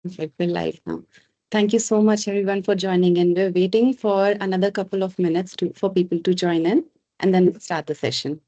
Perfect. We're live now. Thank you so much, everyone, for joining in. We're waiting for another couple of minutes for people to join in, and then we'll start the session.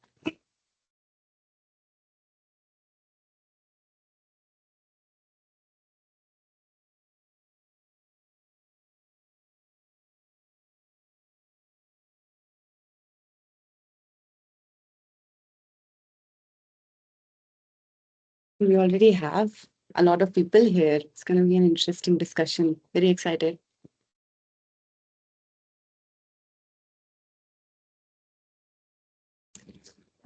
We already have a lot of people here. It's going to be an interesting discussion. Very excited.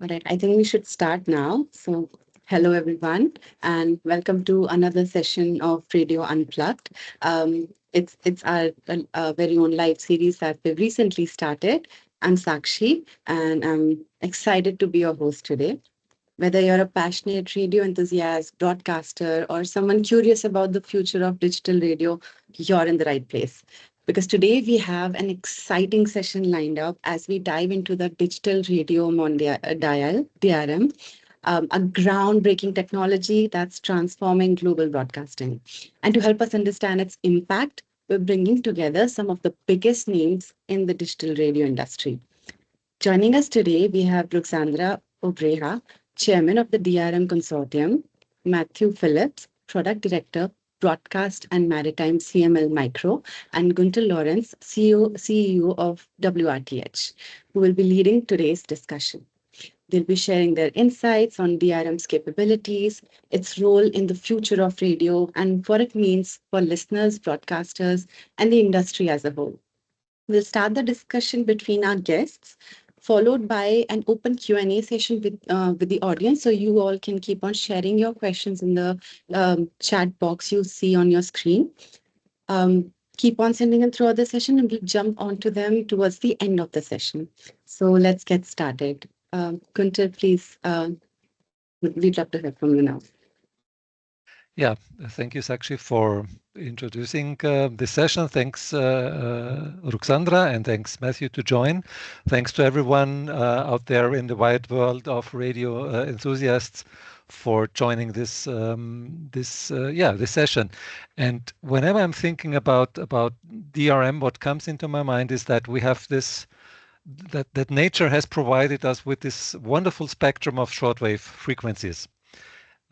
All right, I think we should start now. So, hello everyone, and welcome to another session of Radio Unplugged. It's our very own live series that we've recently started. I'm Sakshi, and I'm excited to be your host today. Whether you're a passionate radio enthusiast, broadcaster, or someone curious about the future of digital radio, you're in the right place. Because today we have an exciting session lined up as we dive into the Digital Radio Mondiale, DRM, a groundbreaking technology that's transforming global broadcasting. And to help us understand its impact, we're bringing together some of the biggest names in the digital radio industry. Joining us today, we have Ruxandra Obreja, Chairman of the DRM Consortium, Matthew Phillips, Product Director, Broadcast and Maritime CML Micro, and Gunter Lawrence, CEO of WRTH, who will be leading today's discussion. They'll be sharing their insights on DRM's capabilities, its role in the future of radio, and what it means for listeners, broadcasters, and the industry as a whole. We'll start the discussion between our guests, followed by an open Q&A session with the audience. So you all can keep on sharing your questions in the chat box you see on your screen. Keep on sending them throughout the session, and we'll jump onto them towards the end of the session. So let's get started. Gunter, please, we'd love to hear from you now. Yeah, thank you, Sakshi, for introducing this session. Thanks, Ruxandra, and thanks, Matthew, to join. Thanks to everyone out there in the wide world of radio enthusiasts for joining this this session. And whenever I'm thinking about DRM, what comes into my mind is that we have this that nature has provided us with this wonderful spectrum of shortwave frequencies.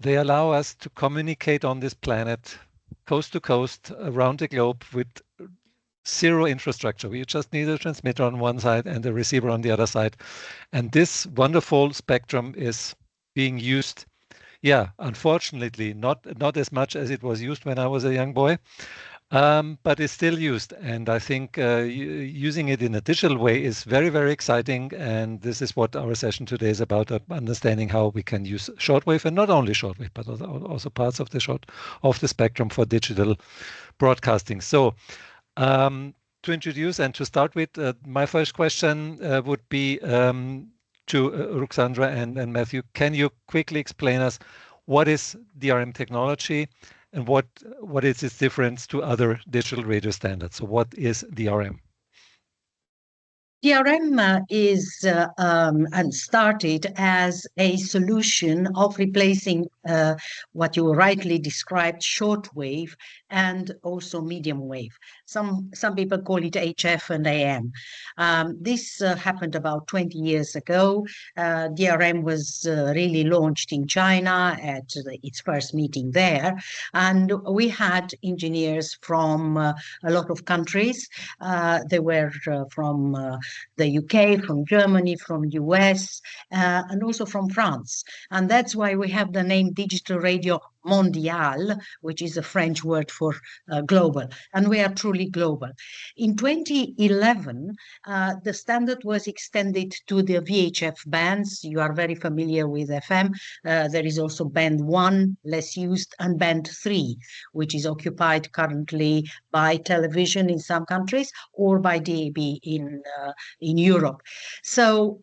They allow us to communicate on this planet, coast to coast, around the globe with zero infrastructure. We just need a transmitter on one side and a receiver on the other side. And this wonderful spectrum is being used, unfortunately, not as much as it was used when I was a young boy, but it's still used. And I think using it in a digital way is very, very exciting. And this is what our session today is about, understanding how we can use shortwave, and not only shortwave, but also parts of the spectrum for digital broadcasting. So to introduce and to start with, my first question would be to Ruxandra and Matthew. Can you quickly explain us what is DRM technology? And what is its difference to other digital radio standards? So what is DRM? DRM is and started as a solution of replacing what you rightly described, shortwave, and also medium wave. Some people call it HF and AM. This happened about 20 years ago. DRM was really launched in China at its first meeting there, and we had engineers from a lot of countries. They were from the UK, from Germany, from US, and also from France. And that's why we have the name Digital Radio Mondiale, which is a French word for global. And we are truly global. In 2011, the standard was extended to the VHF bands. You are very familiar with FM. There is also band 1, less used, and band 3, which is occupied currently by television in some countries or by DAB in Europe. So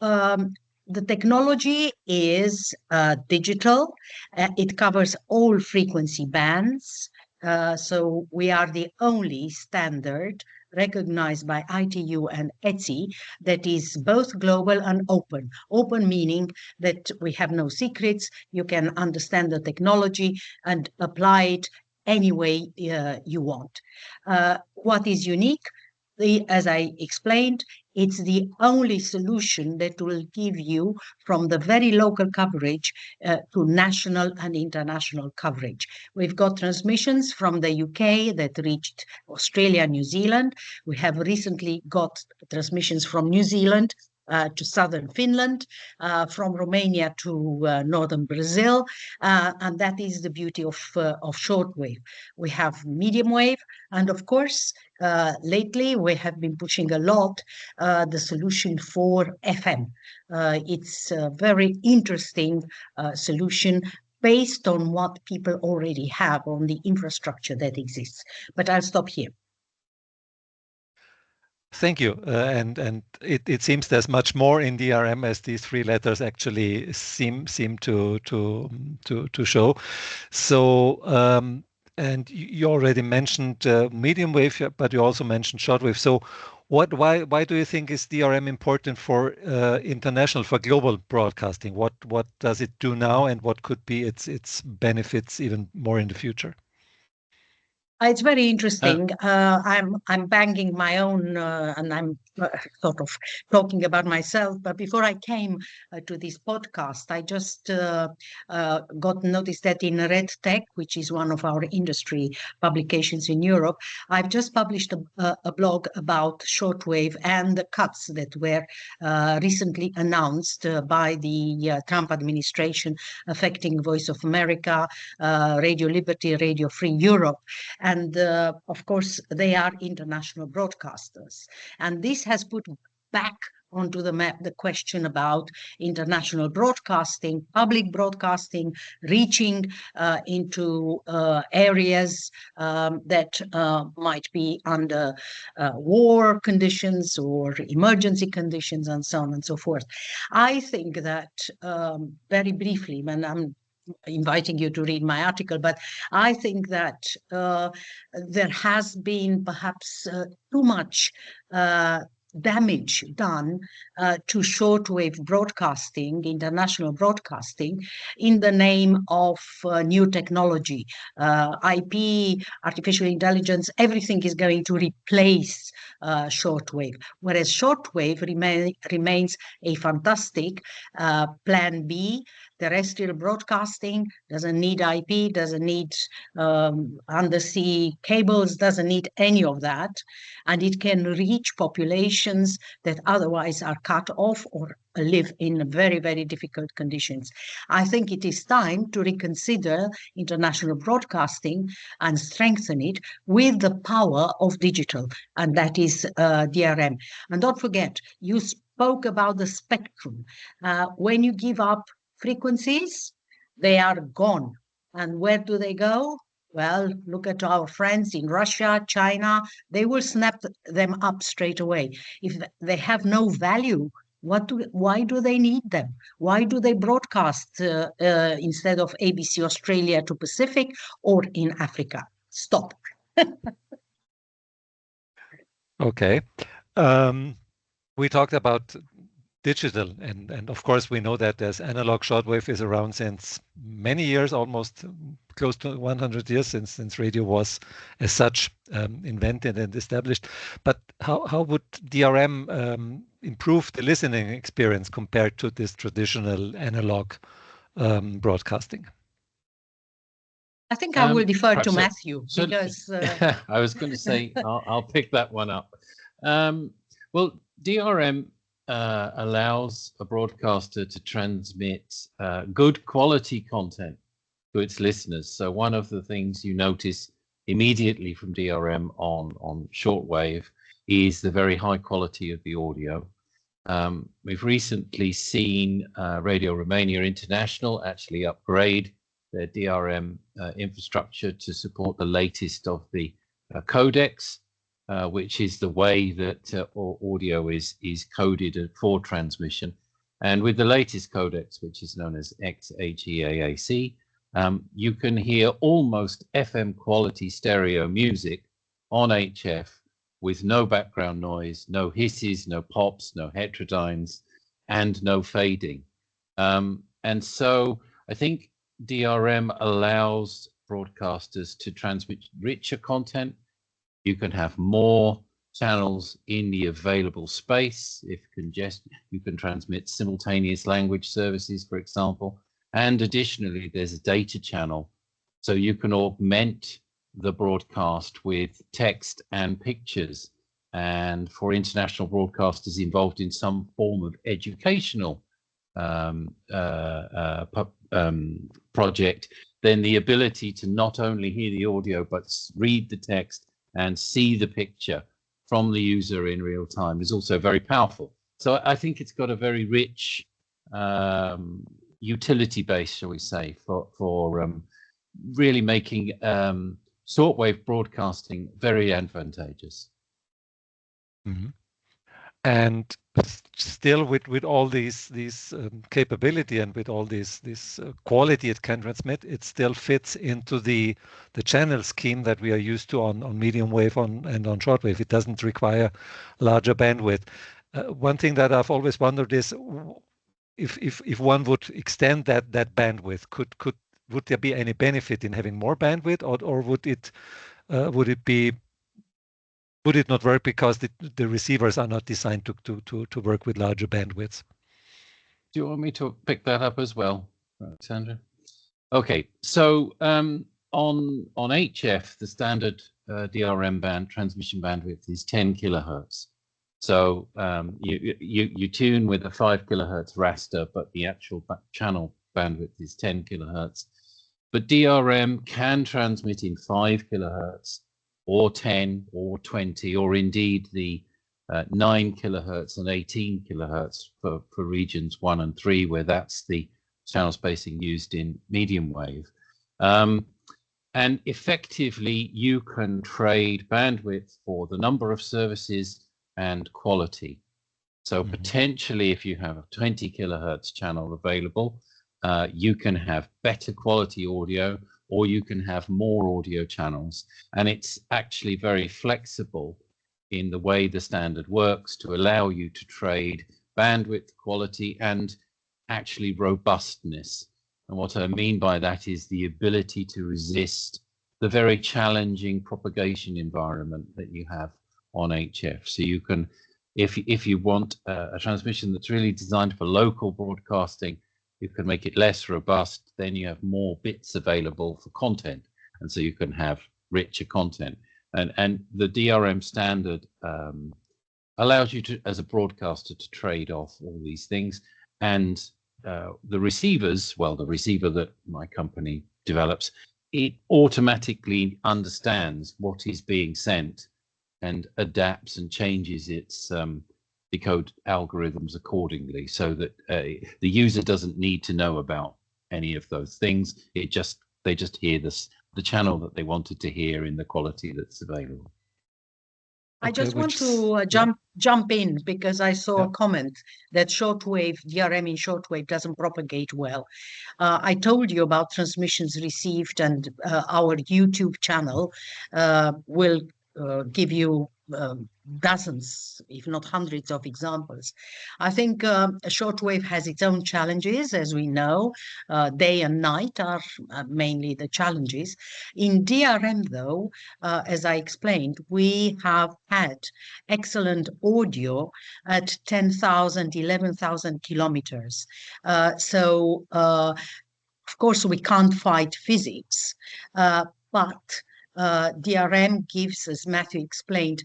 the technology is digital. It covers all frequency bands. So we are the only standard recognized by ITU and ETSI that is both global and open. Open meaning that we have no secrets. You can understand the technology and apply it any way you want. What is unique, as I explained, it's the only solution that will give you from the very local coverage to national and international coverage. We've got transmissions from the UK that reached Australia, New Zealand. We have recently got transmissions from New Zealand to southern Finland, from Romania to northern Brazil, and that is the beauty of shortwave. We have medium wave, and of course, lately we have been pushing a lot the solution for FM. It's a very interesting solution based on what people already have on the infrastructure that exists. But I'll stop here. Thank you. And it seems there's much more in DRM as these three letters actually seem to show. So and you already mentioned medium wave, but you also mentioned shortwave. So why do you think is DRM important for international, for global broadcasting? What does it do now, and what could be its benefits even more in the future? It's very interesting. I'm banging my own, and I'm sort of talking about myself. But before I came to this podcast, I just got noticed that in Red Tech, which is one of our industry publications in Europe, I've just published a blog about shortwave and the cuts that were recently announced by the Trump administration, affecting Voice of America, Radio Liberty, Radio Free Europe. And of course, they are international broadcasters. And this has put back onto the map the question about international broadcasting, public broadcasting, reaching into areas that might be under war conditions or emergency conditions, and so on and so forth. I think that very briefly, when I'm inviting you to read my article, but I think that there has been perhaps too much damage done to shortwave broadcasting, international broadcasting, in the name of new technology, IP, artificial intelligence. Everything is going to replace shortwave, whereas shortwave remains a fantastic plan B. Terrestrial broadcasting doesn't need IP, doesn't need undersea cables, doesn't need any of that. And it can reach populations that otherwise are cut off or live in very, very difficult conditions. I think it is time to reconsider international broadcasting and strengthen it with the power of digital, and that is DRM. And don't forget, you spoke about the spectrum. When you give up frequencies, they are gone. And where do they go? Well, look at our friends in Russia, China. They will snap them up straight away. If they have no value, why do they need them? Why do they broadcast instead of ABC Australia to Pacific or in Africa? Stop. Okay. We talked about digital, and of course we know that there's analog shortwave is around since many years, almost close to 100 years since radio was as such invented and established. But how would DRM improve the listening experience compared to this traditional analog broadcasting? I think I will defer to Matthew, because I was going to say I'll pick that one up. Well, DRM allows a broadcaster to transmit good quality content to its listeners. So one of the things you notice immediately from DRM on shortwave is the very high quality of the audio. We've recently seen Radio Romania International actually upgrade their DRM infrastructure to support the latest of the codecs, which is the way that audio is coded for transmission. And with the latest codecs, which is known as XHEAAC, you can hear almost FM quality stereo music on HF with no background noise, no hisses, no pops, no heterodynes, and no fading. And so I think DRM allows broadcasters to transmit richer content. You can have more channels in the available space. If congestion, you can transmit simultaneous language services, for example. And additionally, there's a data channel. So you can augment the broadcast with text and pictures. And for international broadcasters involved in some form of educational project, then the ability to not only hear the audio, but read the text and see the picture from the user in real time is also very powerful. So I think it's got a very rich utility base, shall we say, for really making shortwave broadcasting very advantageous. Mm-hmm. And still, with all these capability and with all this quality it can transmit, it still fits into the channel scheme that we are used to on medium wave and on shortwave. It doesn't require larger bandwidth. One thing that I've always wondered is if one would extend that bandwidth, would there be any benefit in having more bandwidth, or would it not work because the receivers are not designed to work with larger bandwidths? Do you want me to pick that up as well, Sandra? Okay, so on HF, the standard DRM band transmission bandwidth is 10 kilohertz. So you tune with a 5 kilohertz raster, but the actual channel bandwidth is 10 kilohertz. But DRM can transmit in 5 kilohertz, or 10, or 20, or indeed the 9 kilohertz and 18 kilohertz for regions 1 and 3, where that's the channel spacing used in medium wave. And effectively, you can trade bandwidth for the number of services and quality. So potentially, if you have a 20 kilohertz channel available, you can have better quality audio, or you can have more audio channels. And it's actually very flexible in the way the standard works to allow you to trade bandwidth, quality, and actually robustness. And what I mean by that is the ability to resist the very challenging propagation environment that you have on HF. So you can, if you want a transmission that's really designed for local broadcasting, you can make it less robust, then you have more bits available for content. And so you can have richer content. And the DRM standard allows you to, as a broadcaster, to trade off all these things. And the receivers, well, the receiver that my company develops, it automatically understands what is being sent and adapts and changes its decode algorithms accordingly, so that the user doesn't need to know about any of those things. They just hear the channel that they wanted to hear in the quality that's available. I just want to jump in because I saw a comment that shortwave, DRM in shortwave doesn't propagate well. I told you about transmissions received, and our YouTube channel will give you dozens, if not hundreds of examples. I think shortwave has its own challenges, as we know. Day and night are mainly the challenges. In DRM, though, as I explained, we have had excellent audio at 10,000, 11,000 kilometers. So, of course, we can't fight physics, but DRM gives, as Matthew explained,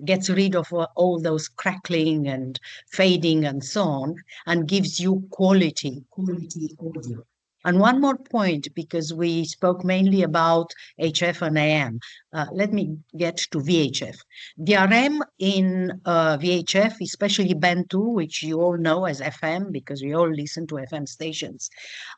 gets rid of all those crackling and fading and so on, and gives you quality audio. And one more point, because we spoke mainly about HF and AM. Let me get to VHF. DRM in VHF, especially band 2, which you all know as FM, because we all listen to FM stations,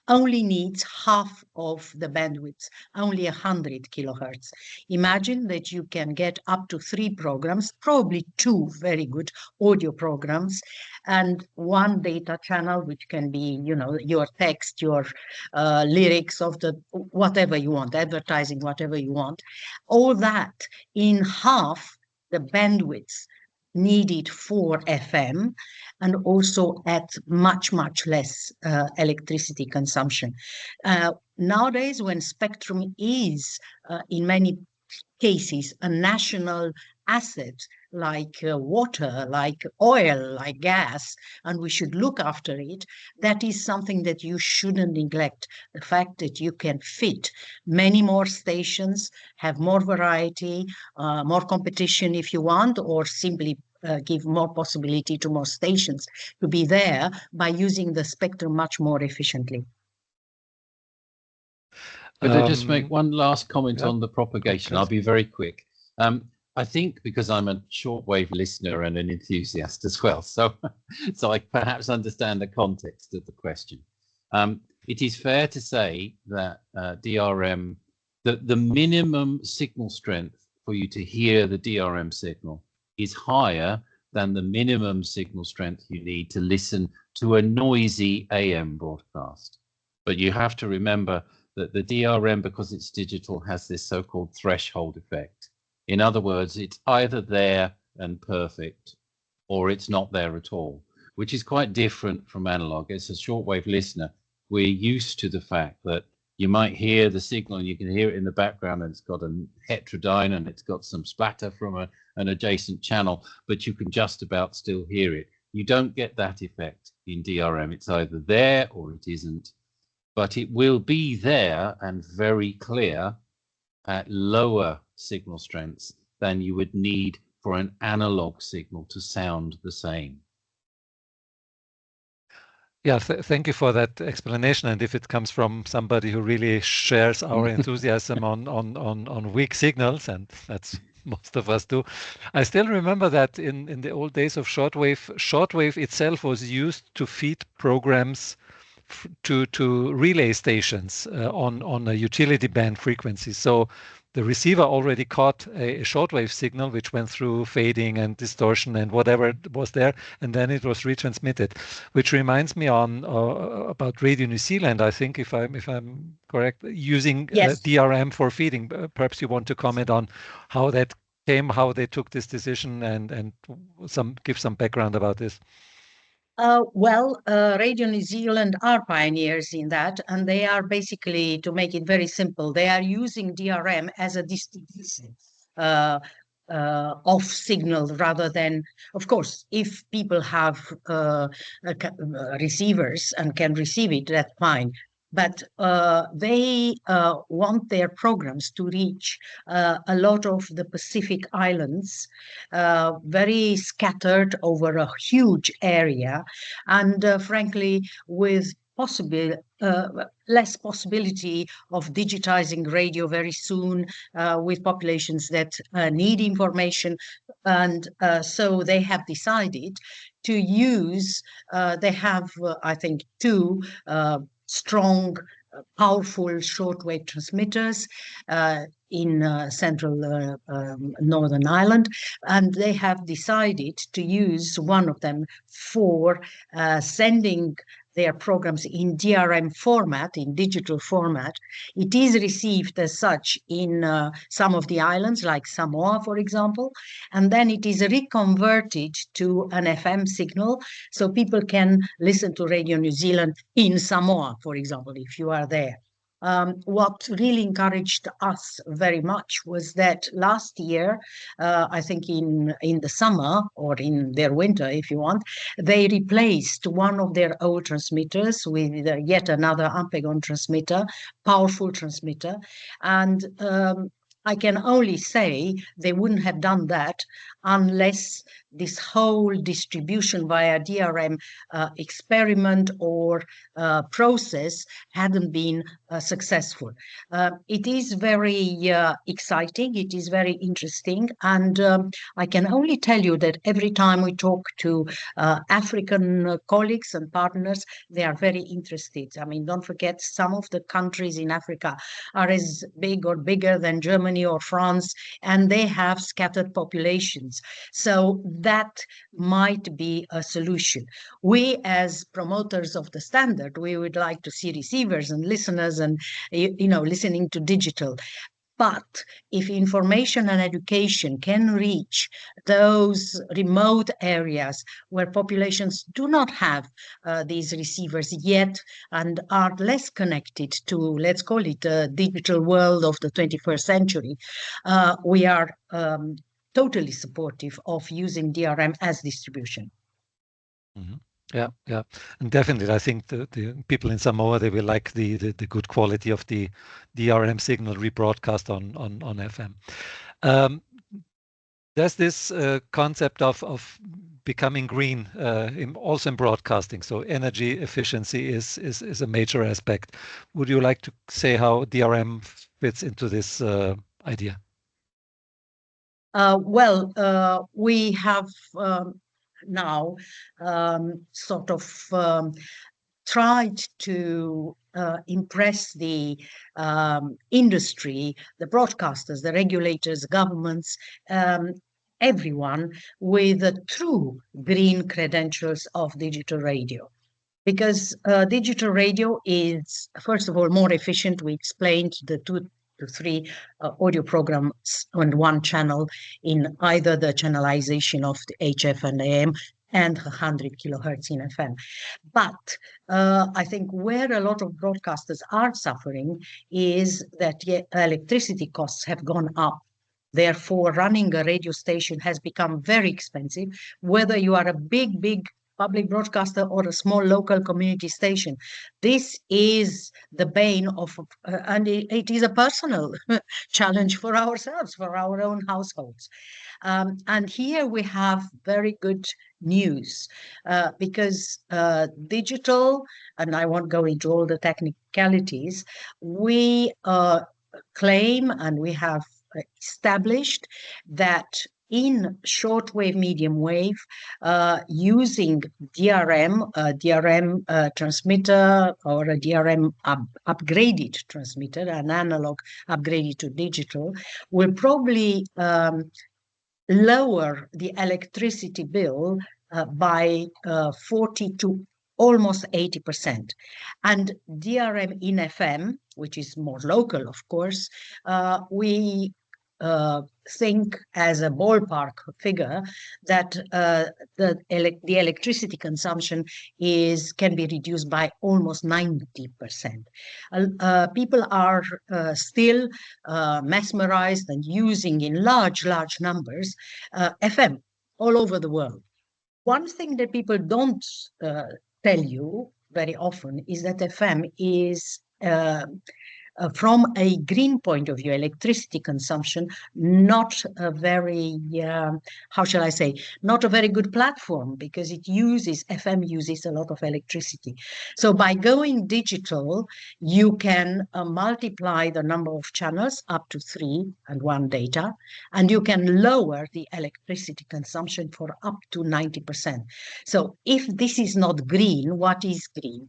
only needs half of the bandwidth, only 100 kilohertz. Imagine that you can get up to 3 programs, probably 2 very good audio programs, and 1 data channel, which can be, you know, your text, your lyrics of the whatever you want, advertising, whatever you want, all that in half the bandwidth needed for FM, and also at much, much less electricity consumption. Nowadays, when spectrum is in many cases a national asset, like water, like oil, like gas, and we should look after it, that is something that you shouldn't neglect. The fact that you can fit many more stations, have more variety, more competition if you want, or simply give more possibility to more stations to be there by using the spectrum much more efficiently. Could I just make one last comment yeah. on the propagation? Okay. I'll be very quick. I think because I'm a shortwave listener and an enthusiast as well, so I perhaps understand the context of the question. It is fair to say that DRM, the minimum signal strength for you to hear the DRM signal is higher than the minimum signal strength you need to listen to a noisy AM broadcast. But you have to remember that the DRM, because it's digital, has this so-called threshold effect. In other words, it's either there and perfect, or it's not there at all, which is quite different from analog. As a shortwave listener, we're used to the fact that you might hear the signal and you can hear it in the background, and it's got a heterodyne and it's got some splatter from an adjacent channel, but you can just about still hear it. You don't get that effect in DRM. It's either there or it isn't, but it will be there and very clear at lower signal strengths than you would need for an analog signal to sound the same. Yeah, thank you for that explanation. And if it comes from somebody who really shares our enthusiasm on weak signals, and that's most of us do, I still remember that in the old days of shortwave itself was used to feed programs to relay stations on a utility band frequency. So the receiver already caught a shortwave signal which went through fading and distortion and whatever was there, and then it was retransmitted. Which reminds me about Radio New Zealand. I think if I'm correct, using Yes. DRM for feeding. Perhaps you want to comment on how that came, how they took this decision, and give some background about this. Radio New Zealand are pioneers in that, and they are basically, to make it very simple, they are using DRM as a distribution of signal rather than, of course, if people have receivers and can receive it, that's fine. But they want their programs to reach a lot of the Pacific Islands, very scattered over a huge area, and frankly, with possibly less possibility of digitizing radio very soon, with populations that need information. And so they have decided to use, they have, I think, two strong, powerful shortwave transmitters in central Northern Ireland, and they have decided to use one of them for sending their programs in DRM format, in digital format. It is received as such in some of the islands, like Samoa, for example, and then it is reconverted to an FM signal, so people can listen to Radio New Zealand in Samoa, for example, if you are there. What really encouraged us very much was that last year, I think in the summer or in their winter, if you want, they replaced one of their old transmitters with yet another Unplugged transmitter, powerful transmitter. And I can only say they wouldn't have done that unless this whole distribution via DRM experiment or process hadn't been successful. It is very exciting, it is very interesting, and I can only tell you that every time we talk to African colleagues and partners, they are very interested. I mean, don't forget, some of the countries in Africa are as big or bigger than Germany or France, and they have scattered populations. So that might be a solution. We, as promoters of the standard, we would like to see receivers and listeners and, listening to digital. But if information and education can reach those remote areas where populations do not have these receivers yet and are less connected to, let's call it, the digital world of the 21st century, we are totally supportive of using DRM as distribution. Mm-hmm. Yeah, and definitely, I think the people in Samoa, they will like the good quality of the DRM signal rebroadcast on FM. There's this concept of becoming green also in broadcasting. So energy efficiency is a major aspect. Would you like to say how DRM fits into this idea? We have now sort of tried to impress the industry, the broadcasters, the regulators, governments, everyone with the true green credentials of digital radio. Because digital radio is, first of all, more efficient. We explained the 2 to 3 audio programs on one channel in either the channelization of the HF and AM and 100 kilohertz in FM. But I think where a lot of broadcasters are suffering is that electricity costs have gone up. Therefore, running a radio station has become very expensive, whether you are a big public broadcaster or a small local community station. This is the bane of, and it is a personal challenge for ourselves, for our own households. And here we have very good news because digital, and I won't go into all the technicalities, we claim and we have established that in shortwave, medium wave, using DRM transmitter or a DRM upgraded transmitter, an analog upgraded to digital, will probably lower the electricity bill by 40 to almost 80%. And DRM in FM, which is more local, of course, we think as a ballpark figure that the electricity consumption can be reduced by almost 90%. People are still mesmerized and using in large numbers FM all over the world. One thing that people don't tell you very often is that FM is from a green point of view, electricity consumption, not a very, how shall I say, not a very good platform, because FM uses a lot of electricity. So by going digital, you can multiply the number of channels up to 3 and 1 data, and you can lower the electricity consumption for up to 90%. So if this is not green, what is green?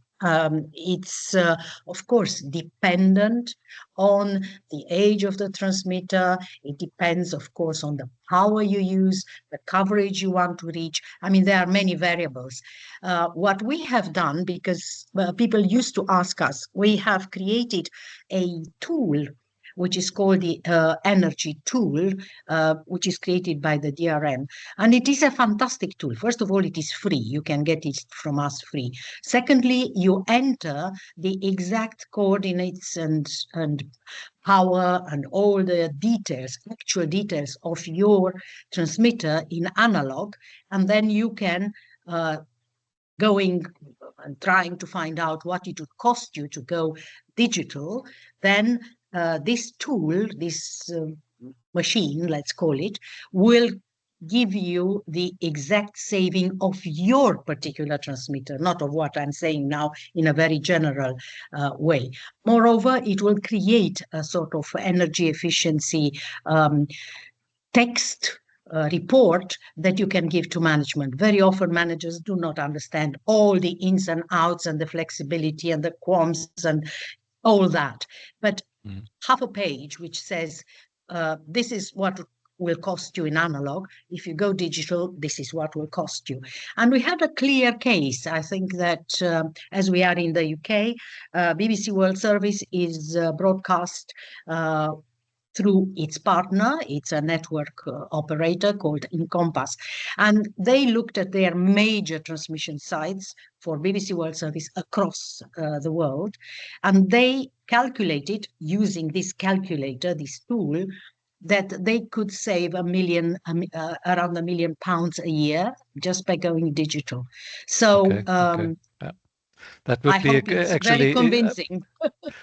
It's, of course, dependent on the age of the transmitter. It depends, of course, on the power you use, the coverage you want to reach. I mean, there are many variables. What we have done, because people used to ask us, we have created a tool which is called the energy tool, which is created by the DRM. And it is a fantastic tool. First of all, it is free. You can get it from us free. Secondly, you enter the exact coordinates and power and all the details, actual details of your transmitter in analog, and then you can going and trying to find out what it would cost you to go digital. Then this tool, this machine, let's call it, will give you the exact saving of your particular transmitter, not of what I'm saying now in a very general way. Moreover, it will create a sort of energy efficiency text report that you can give to management. Very often managers do not understand all the ins and outs and the flexibility and the qualms and all that. But half a page which says, this is what will cost you in analog. If you go digital, this is what will cost you. And we had a clear case. I think that as we are in the UK, BBC World Service is broadcast through its partner. It's a network operator called Encompass. And they looked at their major transmission sites for BBC World Service across the world. And they calculated, using this calculator, this tool, that they could save around £1 million a year just by going digital. So Okay. Yeah. That would I be hope it's actually very convincing.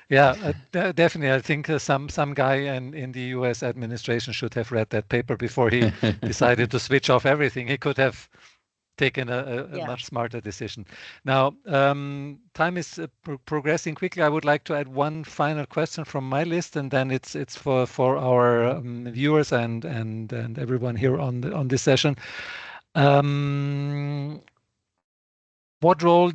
Yeah, definitely. I think some guy in the U.S. administration should have read that paper before he decided to switch off everything. He could have taken a much smarter decision. Now, time is progressing quickly. I would like to add one final question from my list, and then it's for our viewers and everyone here on this session. What role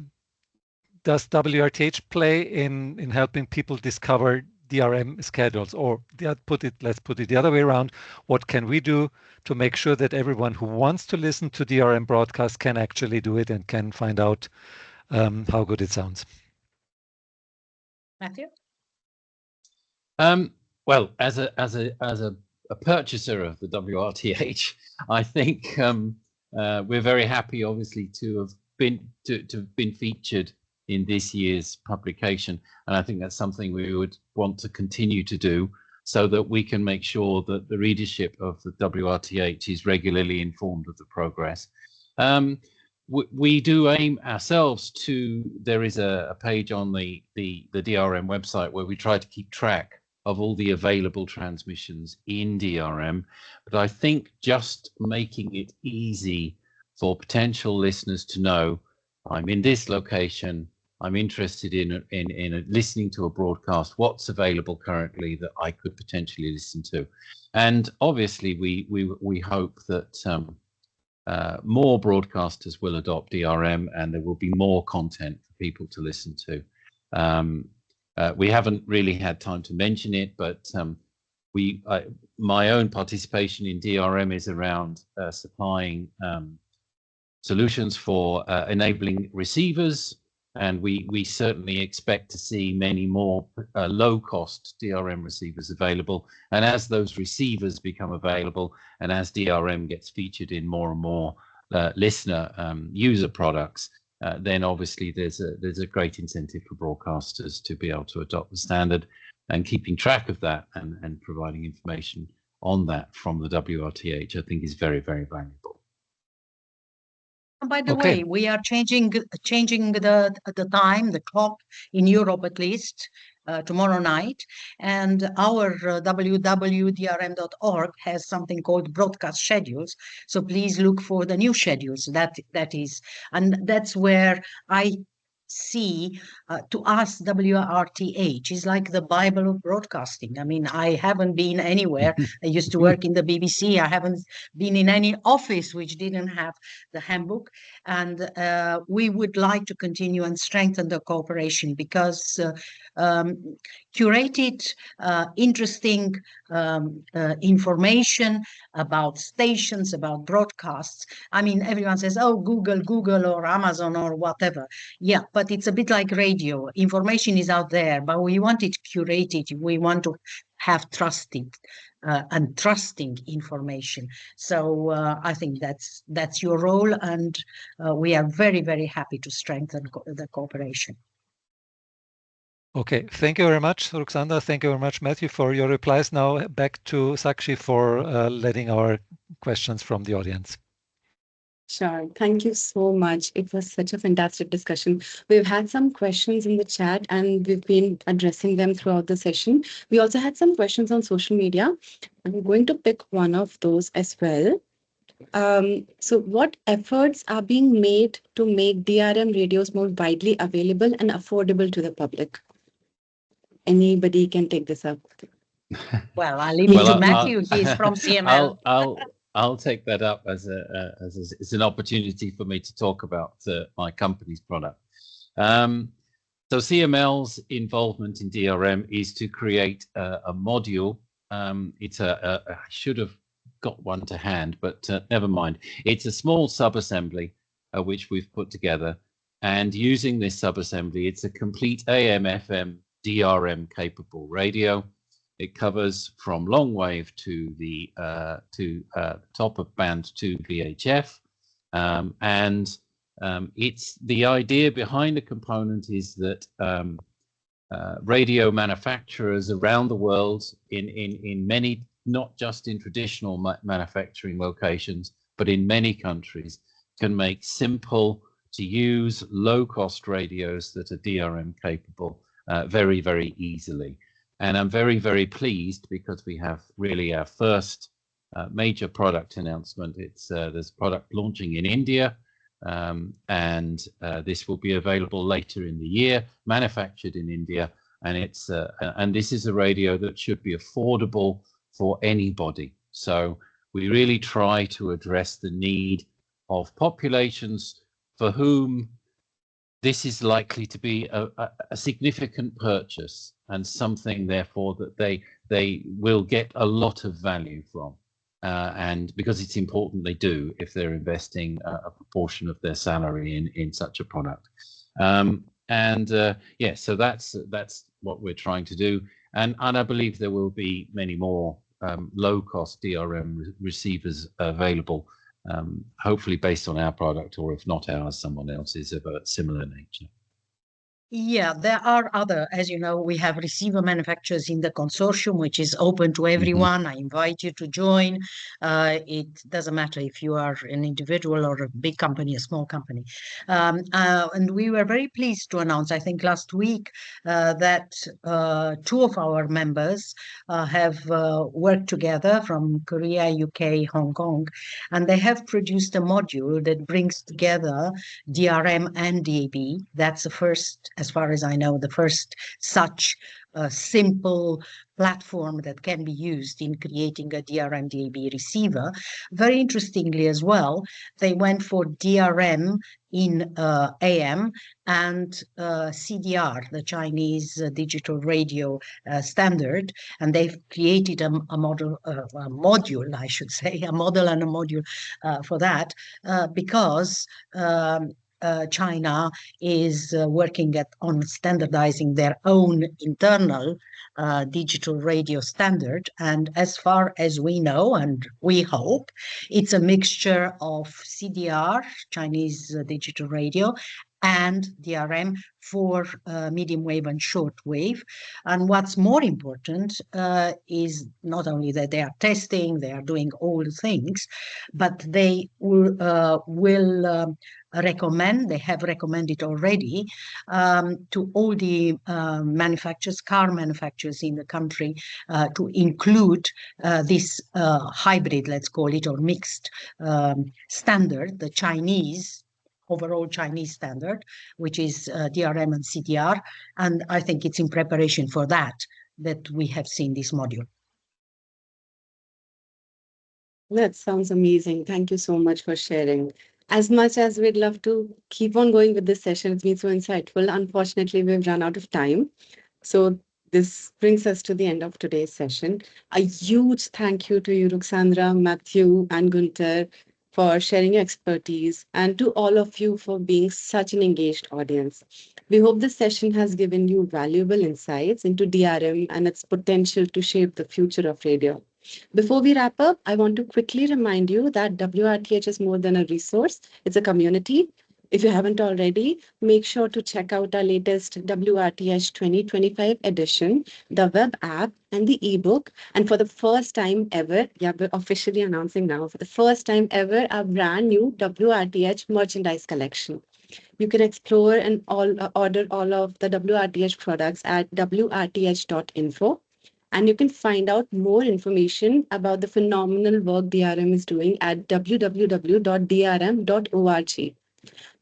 does WRTH play in helping people discover DRM schedules? Or let's put it the other way around. What can we do to make sure that everyone who wants to listen to DRM broadcasts can actually do it and can find out how good it sounds? Matthew? Well, as a purchaser of the WRTH, I think we're very happy, obviously, to have been featured in this year's publication, and I think that's something we would want to continue to do, so that we can make sure that the readership of the WRTH is regularly informed of the progress. We do aim ourselves to, there is a page on the DRM website where we try to keep track of all the available transmissions in DRM, but I think just making it easy for potential listeners to know, I'm in this location, I'm interested in listening to a broadcast, what's available currently that I could potentially listen to. And obviously we hope that more broadcasters will adopt DRM, and there will be more content for people to listen to. We haven't really had time to mention it, but my own participation in DRM is around supplying solutions for enabling receivers, and we certainly expect to see many more low-cost DRM receivers available. And as those receivers become available, and as DRM gets featured in more and more listener user products, then obviously there's a great incentive for broadcasters to be able to adopt the standard, and keeping track of that and providing information on that from the WRTH, I think, is very, very valuable. By the way, we are changing the time, the clock in Europe at least, tomorrow night, and our www.drm.org has something called broadcast schedules. So please look for the new schedules. That is, and that's where I see to us WRTH is like the Bible of broadcasting. I mean, I haven't been anywhere. I used to work in the BBC. I haven't been in any office which didn't have the handbook, and we would like to continue and strengthen the cooperation, because curated, interesting information about stations, about broadcasts. I mean, everyone says, oh, Google or Amazon or whatever. Yeah, but it's a bit like radio. Information is out there, but we want it curated. We want to have trusted and trusting information. So I think that's your role, and we are very, very happy to strengthen the cooperation. Okay, thank you very much, Ruxandra. Thank you very much, Matthew, for your replies. Now back to Sakshi for letting our questions from the audience. Sure. Thank you so much. It was such a fantastic discussion. We've had some questions in the chat, and we've been addressing them throughout the session. We also had some questions on social media. I'm going to pick one of those as well. So what efforts are being made to make DRM radios more widely available and affordable to the public? Anybody can take this up. Well, I'll leave it to Matthew. He's from CML. I'll take that up as an opportunity for me to talk about my company's product. So CML's involvement in DRM is to create a module. It's I should have got one to hand, but never mind. It's a small subassembly which we've put together, and using this subassembly, it's a complete AM/FM DRM capable radio. It covers from long wave to the top of band to VHF, it's the idea behind the component is that radio manufacturers around the world in many, not just in traditional manufacturing locations, but in many countries, can make simple to use low-cost radios that are DRM capable very, very easily. And I'm very, very pleased because we have really our first major product announcement. There's product launching in India, and this will be available later in the year, manufactured in India. And and this is a radio that should be affordable for anybody. So we really try to address the need of populations for whom this is likely to be a significant purchase and something, therefore, that they will get a lot of value from. And because it's important they do if they're investing a proportion of their salary in such a product. Yeah, so that's what we're trying to do. And I believe there will be many more low-cost DRM receivers available, hopefully based on our product, or if not ours, someone else's of a similar nature. Yeah, there are other, as you know, we have receiver manufacturers in the consortium, which is open to everyone. I invite you to join. It doesn't matter if you are an individual or a big company, a small company. And we were very pleased to announce, I think last week, that two of our members have worked together from Korea, UK, Hong Kong, and they have produced a module that brings together DRM and DAB. That's the first, as far as I know, the first such simple platform that can be used in creating a DRM DAB receiver. Very interestingly as well, they went for DRM in AM and CDR, the Chinese Digital Radio standard, and they've created a model, a module, I should say, a model and a module for that, because China is working on standardizing their own internal digital radio standard. And as far as we know, and we hope, it's a mixture of CDR, Chinese digital radio, and DRM for medium wave and short wave. And what's more important is not only that they are testing, they are doing all the things, but they will recommend, they have recommended already to all the manufacturers, car manufacturers in the country, to include this hybrid, let's call it, or mixed standard, the Chinese, overall Chinese standard, which is DRM and CDR. And I think it's in preparation for that we have seen this module. That sounds amazing. Thank you so much for sharing. As much as we'd love to keep on going with this session, it's been so insightful. Unfortunately, we've run out of time. So this brings us to the end of today's session. A huge thank you to you, Ruxandra, Matthew, and Gunther, for sharing your expertise, and to all of you for being such an engaged audience. We hope this session has given you valuable insights into DRM and its potential to shape the future of radio. Before we wrap up, I want to quickly remind you that WRTH is more than a resource, it's a community. If you haven't already, make sure to check out our latest WRTH 2025 edition, the web app, and the ebook. And for the first time ever, yeah, we're officially announcing now, for the first time ever, a brand new WRTH merchandise collection. You can explore and order all of the WRTH products at wrth.info. And you can find out more information about the phenomenal work DRM is doing at www.drm.org.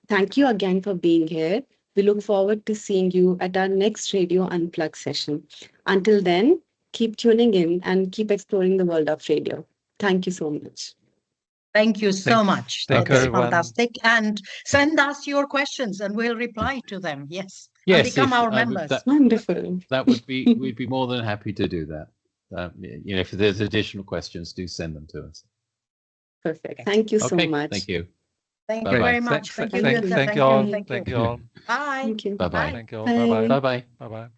Thank you again for being here. We look forward to seeing you at our next Radio Unplugged session. Until then, keep tuning in and keep exploring the world of radio. Thank you so much. Thank you so much. Thank That's you, fantastic. And send us your questions and we'll reply to them. Yes. Yes, and become our members. Wonderful. We'd be more than happy to do that. If there's additional questions, do send them to us. Perfect. Thank you so much. Thank you. Thank you very much. Thank you all. Thank you all. Bye. Thank you. Bye. Bye-bye. Thank you all. Bye. Bye-bye. Bye-bye. Bye-bye.